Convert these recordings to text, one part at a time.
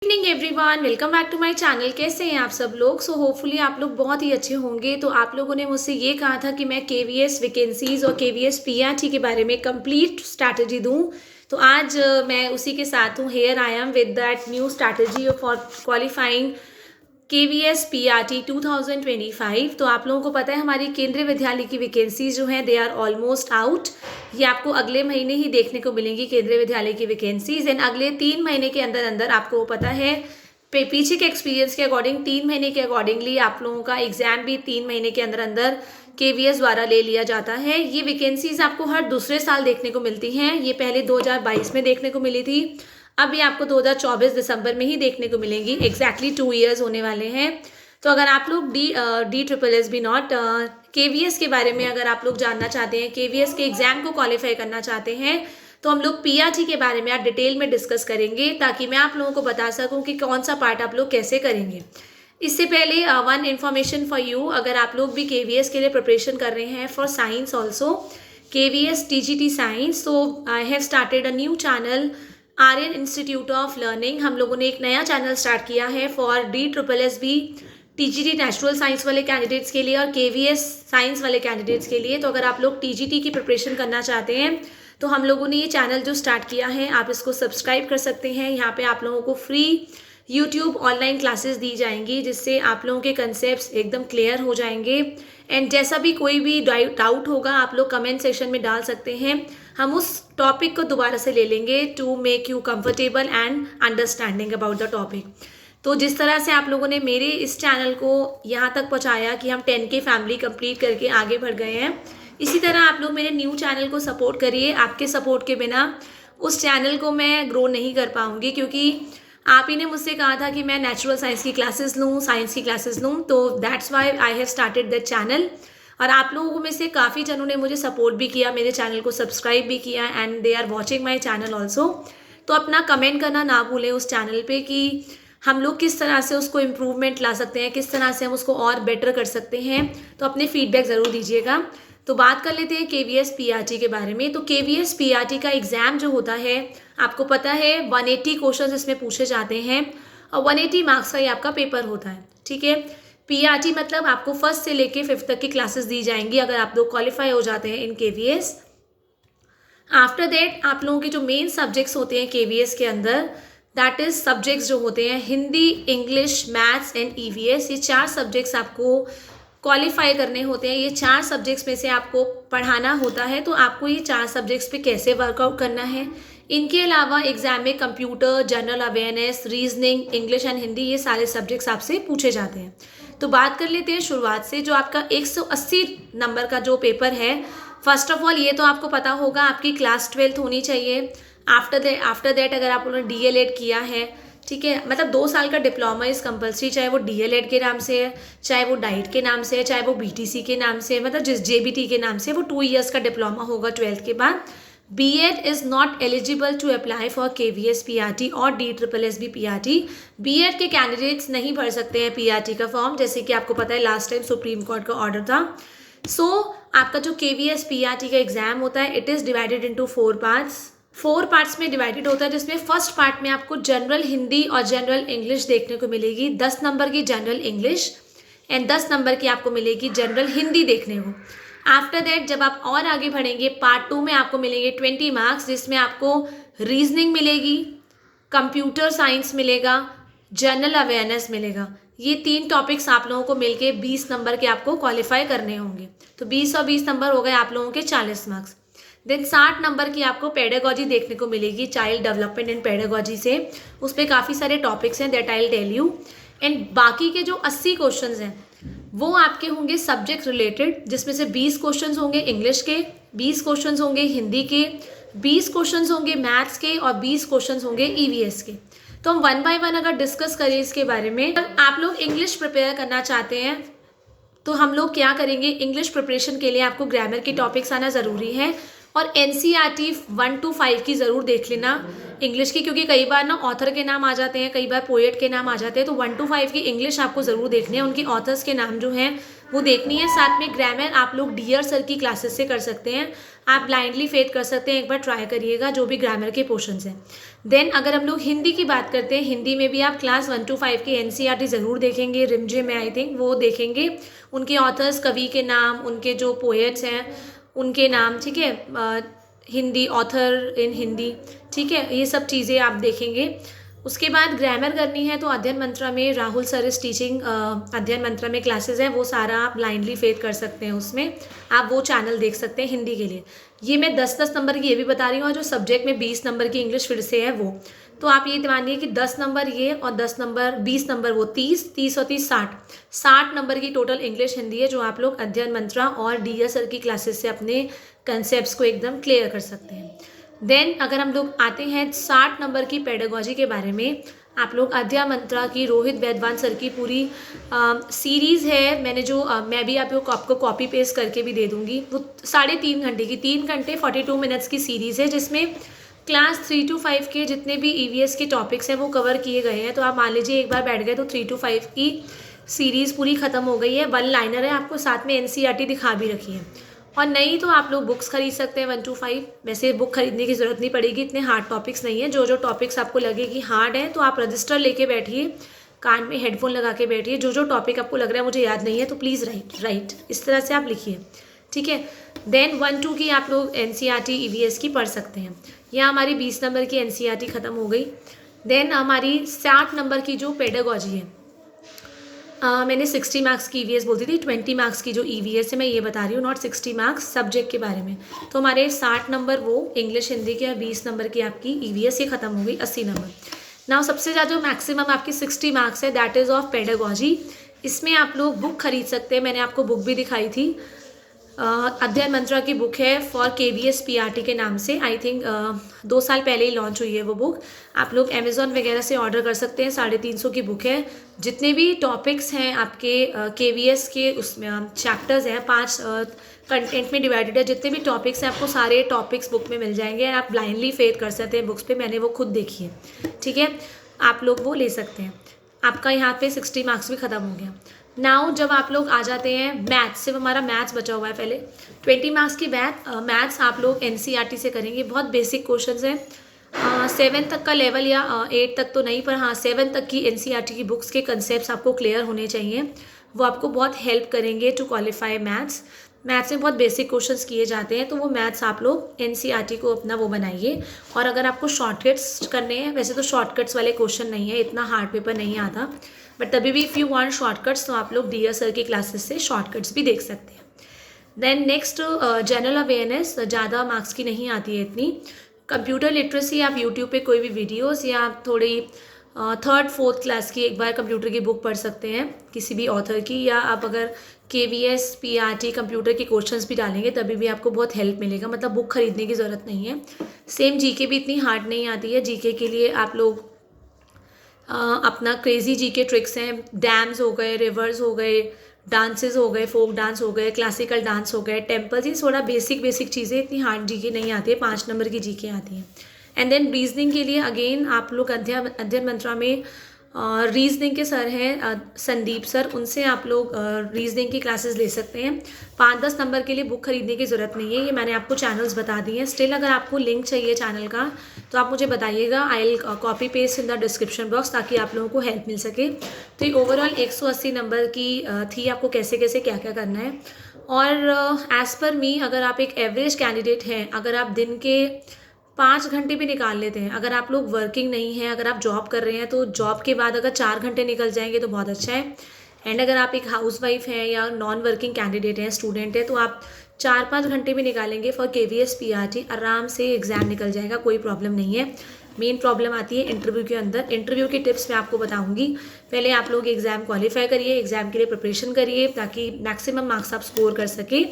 Evening everyone, welcome back to my channel. कैसे हैं आप सब लोग? होपफुली आप लोग बहुत ही अच्छे होंगे। तो आप लोगों ने मुझसे ये कहा था कि मैं केवीएस वैकेंसीज और केवीएस पीआरटी के बारे में कंप्लीट स्ट्रैटेजी दूं। तो आज मैं उसी के साथ हूँ। Here I am with that new strategy for qualifying KVS PRT 2025। तो आप लोगों को पता है हमारी केंद्रीय विद्यालय की वैकेंसीज जो हैं दे आर ऑलमोस्ट आउट। ये आपको अगले महीने ही देखने को मिलेंगी केंद्रीय विद्यालय की वैकेंसीज। एंड अगले 3 महीने के अंदर अंदर आपको पता है पीछे के एक्सपीरियंस के अकॉर्डिंग 3 महीने के अकॉर्डिंगली आप लोगों का एग्जाम भी 3 महीने के अंदर अंदर KVS द्वारा ले लिया जाता है। ये वैकेंसीज आपको हर दूसरे साल देखने को मिलती हैं। ये पहले 2022 में देखने को मिली थी, अब ये आपको 2024 दिसंबर में ही देखने को मिलेंगी। एग्जैक्टली 2 ईयर्स होने वाले हैं। तो अगर आप लोग D triple S B not KVS के बारे में अगर आप लोग जानना चाहते हैं, KVS के एग्जाम को क्वालिफाई करना चाहते हैं, तो हम लोग PRT के बारे में आज डिटेल में डिस्कस करेंगे ताकि मैं आप लोगों को बता सकूं कि कौन सा पार्ट आप लोग कैसे करेंगे। इससे पहले वन इन्फॉर्मेशन फॉर यू, अगर आप लोग भी KVS के लिए प्रिपरेशन कर रहे हैं for science also, KVS TGT साइंस, तो I have started a new channel Aryan Institute of Learning. हम लोगों ने एक नया चैनल स्टार्ट किया है for DSSB TGT natural science वाले कैंडिडेट्स के लिए और KVS साइंस वाले कैंडिडेट्स के लिए। तो अगर आप लोग TGT की प्रिपरेशन करना चाहते हैं तो हम लोगों ने ये चैनल जो स्टार्ट किया है, आप इसको सब्सक्राइब कर सकते हैं। यहाँ पे आप लोगों को फ्री YouTube ऑनलाइन क्लासेस दी जाएंगी जिससे आप लोगों के कंसेप्ट एकदम क्लियर हो जाएंगे। एंड जैसा भी कोई भी डाउट होगा आप लोग कमेंट सेक्शन में डाल सकते हैं, हम उस टॉपिक को दोबारा से ले लेंगे to make you comfortable and understanding about the topic. तो जिस तरह से आप लोगों ने मेरे इस चैनल को यहाँ तक पहुँचाया कि हम 10K फैमिली कंप्लीट करके आगे बढ़ गए हैं, इसी तरह आप लोग मेरे न्यू चैनल को सपोर्ट करिए। आपके सपोर्ट के बिना उस चैनल को मैं ग्रो नहीं कर पाऊँगी, क्योंकि आप ही ने मुझसे कहा था कि मैं नेचुरल साइंस की क्लासेस लूँ, साइंस की क्लासेस लूँ, तो that's why I have started that channel. और आप लोगों में से काफ़ी जनों ने मुझे सपोर्ट भी किया, मेरे चैनल को सब्सक्राइब भी किया and they are watching my channel also. तो अपना कमेंट करना ना भूलें उस चैनल पे कि हम लोग किस तरह से उसको इम्प्रूवमेंट ला सकते हैं, किस तरह से हम उसको और बेटर कर सकते हैं। तो अपने फीडबैक ज़रूर दीजिएगा। तो बात कर लेते हैं KVS PRT के बारे में। तो KVS PRT का एग्ज़ाम जो होता है आपको पता है 180 क्वेश्चन इसमें पूछे जाते हैं और 180 मार्क्स का ये आपका पेपर होता है। ठीक है, PRT मतलब आपको फर्स्ट से लेके 5th तक की क्लासेस दी जाएंगी अगर आप लोग क्वालिफाई हो जाते हैं इन KVS। आफ्टर दैट आप लोगों के जो मेन सब्जेक्ट्स होते हैं KVS के अंदर, दैट इज सब्जेक्ट्स जो होते हैं Hindi, English, maths and EVS। ये 4 सब्जेक्ट्स आपको क्वालिफाई करने होते हैं। ये 4 सब्जेक्ट्स में से आपको पढ़ाना होता है। तो आपको ये 4 सब्जेक्ट्स पे कैसे वर्कआउट करना है। इनके अलावा एग्जाम में computer, general awareness, reasoning, English and Hindi, ये सारे सब्जेक्ट्स आपसे पूछे जाते हैं। तो बात कर लेते हैं शुरुआत से। जो आपका 180 नंबर का जो पेपर है, फर्स्ट ऑफ ऑल ये तो आपको पता होगा आपकी क्लास 12th होनी चाहिए। आफ्टर दैट अगर आप लोगों ने DLED किया है, ठीक है, मतलब 2 साल का डिप्लोमा इज कंपलसरी, चाहे वो DLED के नाम से है, चाहे वो डाइट के नाम से है, चाहे वो BTC के नाम से है, मतलब जिस JBT के नाम से, वो 2 ईयर्स का डिप्लोमा होगा 12th के बाद। B.Ed is not eligible to apply for KVS PRT और DSSB PRT। B.Ed के कैंडिडेट्स नहीं भर सकते हैं PRT का फॉर्म, जैसे कि आपको पता है लास्ट टाइम सुप्रीम कोर्ट का ऑर्डर था। आपका जो KVS PRT का एग्जाम होता है, it is divided into 4 parts. 4 parts में डिवाइडेड होता है, जिसमें फर्स्ट पार्ट में आपको जनरल हिंदी और जनरल इंग्लिश देखने को मिलेगी। 10 नंबर की जनरल इंग्लिश एंड 10 नंबर की आपको मिलेगी जनरल हिंदी देखने को। आफ्टर दैट जब आप और आगे बढ़ेंगे, पार्ट 2 में आपको मिलेंगे 20 मार्क्स, जिसमें आपको रीजनिंग मिलेगी, कंप्यूटर साइंस मिलेगा, जनरल अवेयरनेस मिलेगा। ये 3 टॉपिक्स आप लोगों को मिलके 20 नंबर के आपको क्वालिफाई करने होंगे। तो 20 और 20 नंबर हो गए आप लोगों के 40 मार्क्स। देन 60 नंबर की आपको पेडागॉजी देखने को मिलेगी, चाइल्ड डेवलपमेंट एंड पेडागॉजी से। उस पर काफ़ी सारे टॉपिक्स हैं, that I will tell you. And बाकी के जो 80 क्वेश्चंस हैं वो आपके होंगे सब्जेक्ट रिलेटेड, जिसमें से 20 क्वेश्चंस होंगे इंग्लिश के, 20 क्वेश्चंस होंगे हिंदी के, 20 क्वेश्चंस होंगे मैथ्स के और 20 क्वेश्चंस होंगे EVS के। तो हम 1 बाय 1 अगर डिस्कस करें इसके बारे में, आप लोग इंग्लिश प्रिपेयर करना चाहते हैं तो हम लोग क्या करेंगे, इंग्लिश प्रिपरेशन के लिए आपको ग्रामर के टॉपिक्स आना ज़रूरी है। और एनसीईआरटी 1 to 5 की ज़रूर देख लेना इंग्लिश की, क्योंकि कई बार ना ऑथर के नाम आ जाते हैं, कई बार पोएट के नाम आ जाते हैं, तो 1 to 5 की इंग्लिश आपको ज़रूर देखनी है, उनकी ऑथर्स के नाम जो हैं वो देखनी है। साथ में ग्रामर आप लोग डियर सर की क्लासेस से कर सकते हैं, आप ब्लाइंडली फेथ कर सकते हैं, एक बार ट्राई करिएगा जो भी ग्रामर के पोर्शंस हैं। देन अगर हम लोग हिंदी की बात करते हैं, हिंदी में भी आप क्लास 1 to 5 की एनसीईआरटी ज़रूर देखेंगे, रिमझिम में आई थिंक वो देखेंगे, उनके ऑथर्स, कवि के नाम, उनके जो पोएट्स हैं उनके नाम, ठीक है, हिंदी ऑथर इन हिंदी, ठीक है, ये सब चीज़ें आप देखेंगे। उसके बाद ग्रामर करनी है तो अध्ययन मंत्रा में राहुल सर इस टीचिंग, अध्ययन मंत्रा में क्लासेस हैं, वो सारा आप ब्लाइंडली फेथ कर सकते हैं, उसमें आप वो चैनल देख सकते हैं हिंदी के लिए। ये मैं 10-10 नंबर की ये भी बता रही हूँ, और जो सब्जेक्ट में 20 नंबर की इंग्लिश फिर से है वो, तो आप ये मानिए कि 10 नंबर ये और 10 नंबर 20 नंबर वो, 30 और 30 60 नंबर की टोटल इंग्लिश हिंदी है, जो आप लोग अध्ययन मंत्रा और डी एस सर की क्लासेस से अपने कंसेप्ट को एकदम क्लियर कर सकते हैं। देन अगर हम लोग आते हैं 60 नंबर की पेडागोजी के बारे में, आप लोग अध्ययन मंत्रा की रोहित वैद्वान सर की पूरी सीरीज़ है, मैंने जो मैं भी आपको कॉपी पेस्ट करके भी दे दूँगी, वो 3.5 घंटे की, 3 घंटे 42 मिनट्स की सीरीज़ है, जिसमें क्लास 3 to 5 के जितने भी ईवीएस के टॉपिक्स हैं वो कवर किए गए हैं। तो आप मान लीजिए एक बार बैठ गए तो 3 to 5 की सीरीज़ पूरी ख़त्म हो गई है, 1 लाइनर है, आपको साथ में एनसीईआरटी दिखा भी रखी है। और नहीं तो आप लोग बुक्स खरीद सकते हैं 1 to 5, वैसे बुक खरीदने की ज़रूरत नहीं पड़ेगी, इतने हार्ड टॉपिक्स नहीं है। जो टॉपिक्स आपको लगे कि हार्ड है तो आप रजिस्टर लेके बैठिए, कान में हेडफोन लगा के बैठिए, जो टॉपिक आपको लग रहा है मुझे याद नहीं है तो प्लीज़ राइट इस तरह से आप लिखिए, ठीक है। देन 1-2 की आप लोग एनसीईआरटी ईवीएस की पढ़ सकते हैं। यह हमारी 20 नंबर की एनसीईआरटी ख़त्म हो गई। देन हमारी 60 नंबर की जो पेडागोजी है, मैंने 60 मार्क्स की ईवीएस बोलती थी, 20 मार्क्स की जो ईवीएस है मैं ये बता रही हूँ, नॉट 60 मार्क्स सब्जेक्ट के बारे में। तो हमारे 60 नंबर वो इंग्लिश हिंदी के, और 20 नंबर की आपकी ईवीएस ये ख़त्म हो गई, 80 नंबर। नाउ सबसे ज़्यादा जो मैक्सिमम आपकी 60 मार्क्स है दैट इज़ ऑफ पेडागोजी। इसमें आप लोग बुक खरीद सकते हैं, मैंने आपको बुक भी दिखाई थी, अध्ययन मंत्रा की बुक है फॉर केवीएस पीआरटी के नाम से, आई थिंक 2 साल पहले ही लॉन्च हुई है वो बुक, आप लोग अमेज़ॉन वगैरह से ऑर्डर कर सकते हैं। 350 की बुक है, जितने भी टॉपिक्स हैं आपके केवीएस के उसमें चैप्टर्स हैं, 5 कंटेंट में डिवाइडेड है, जितने भी टॉपिक्स हैं आपको सारे टॉपिक्स बुक में मिल जाएंगे, और आप ब्लाइंडली फेथ कर सकते हैं बुक्स पे, मैंने वो खुद देखी है, ठीक है, आप लोग वो ले सकते हैं। आपका यहाँ पे 60 मार्क्स भी ख़त्म हो गया। नाउ जब आप लोग आ जाते हैं मैथ्स, सिर्फ हमारा मैथ्स बचा हुआ है पहले, 20 मार्क्स की मैथ्स आप लोग एनसीईआरटी से करेंगे, बहुत बेसिक क्वेश्चंस हैं, 7 तक का लेवल या 8 तक तो नहीं, पर हाँ 7 तक की एनसीईआरटी की बुक्स के कंसेप्ट आपको क्लियर होने चाहिए, वो आपको बहुत हेल्प करेंगे टू क्वालिफाई मैथ्स। मैथ्स में बहुत बेसिक क्वेश्चंस किए जाते हैं, तो वो मैथ्स आप लोग एनसीईआरटी को अपना वो बनाइए। और अगर आपको शॉर्टकट्स करने हैं, वैसे तो शॉर्टकट्स वाले क्वेश्चन नहीं है, इतना हार्ड पेपर नहीं आता, बट तभी भी इफ़ यू वांट शॉर्टकट्स तो आप लोग डीएस सर की क्लासेस से शॉर्टकट्स भी देख सकते हैं। देन नेक्स्ट जनरल अवेयरनेस, ज़्यादा मार्क्स की नहीं आती है इतनी। कंप्यूटर लिटरेसी, आप यूट्यूब पे कोई भी वीडियोस या आप थोड़ी 3rd 4th क्लास की एक बार कंप्यूटर की बुक पढ़ सकते हैं किसी भी ऑथर की, या आप अगर केवीएस पीआरटी कंप्यूटर के क्वेश्चंस भी डालेंगे तभी भी आपको बहुत हेल्प मिलेगा, मतलब बुक खरीदने की ज़रूरत नहीं है। सेम जीके भी इतनी हार्ड नहीं आती है, जीके के लिए आप लोग अपना क्रेजी जीके ट्रिक्स हैं, डैम्स हो गए, रिवर्स हो गए, डांसेस हो गए, फोक डांस हो गए, क्लासिकल डांस हो गए, टेम्पल्स, ये थोड़ा बेसिक चीज़ें, इतनी हार्ड जीके नहीं आती है, 5 नंबर की जीके आती हैं। एंड देन रीजनिंग के लिए अगेन आप लोग अध्ययन मंत्रा में रीजनिंग के सर हैं संदीप सर, उनसे आप लोग रीजनिंग की क्लासेस ले सकते हैं। 5-10 नंबर के लिए बुक खरीदने की ज़रूरत नहीं है, ये मैंने आपको चैनल्स बता दिए हैं। स्टिल अगर आपको लिंक चाहिए चैनल का तो आप मुझे बताइएगा, I will copy paste in the description box, ताकि आप लोगों को हेल्प मिल सके। तो ये ओवरऑल 180 नंबर की थी, आपको कैसे कैसे क्या क्या करना है। और एज़ पर मी, अगर आप एक एवरेज कैंडिडेट हैं, अगर आप दिन के 5 घंटे भी निकाल लेते हैं, अगर आप लोग वर्किंग नहीं हैं, अगर आप जॉब कर रहे हैं तो जॉब के बाद अगर 4 घंटे निकल जाएंगे तो बहुत अच्छा है। एंड अगर आप एक हाउसवाइफ हैं या नॉन वर्किंग कैंडिडेट हैं, स्टूडेंट है, तो आप 4-5 घंटे भी निकालेंगे फॉर केवीएस पीआरटी, आराम से एग्ज़ाम निकल जाएगा, कोई प्रॉब्लम नहीं है। मेन प्रॉब्लम आती है इंटरव्यू के अंदर। इंटरव्यू की टिप्स मैं आपको बताऊंगी, पहले आप लोग एग्ज़ाम क्वालिफाई करिए, एग्ज़ाम के लिए प्रिपरेशन करिए, ताकि मैक्सिमम मार्क्स आप स्कोर कर सके।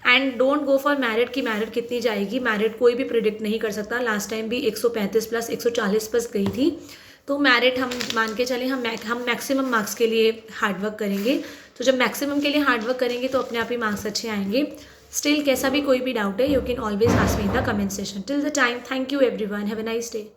And don't go for merit की मैरिट कितनी जाएगी, मैरिट कोई भी प्रिडिक्ट नहीं कर सकता। लास्ट टाइम भी 135 प्लस 140 प्लस गई थी, तो मैरिट हम मान के चले, हम मैक्सिमम मार्क्स के लिए हार्डवर्क करेंगे। तो जब मैक्सिमम के लिए हार्डवर्क करेंगे तो अपने आप ही मार्क्स अच्छे आएंगे। स्टिल कैसा भी कोई भी डाउट है, you can always ask me in the comment session. Till the time, thank you everyone, have a nice day.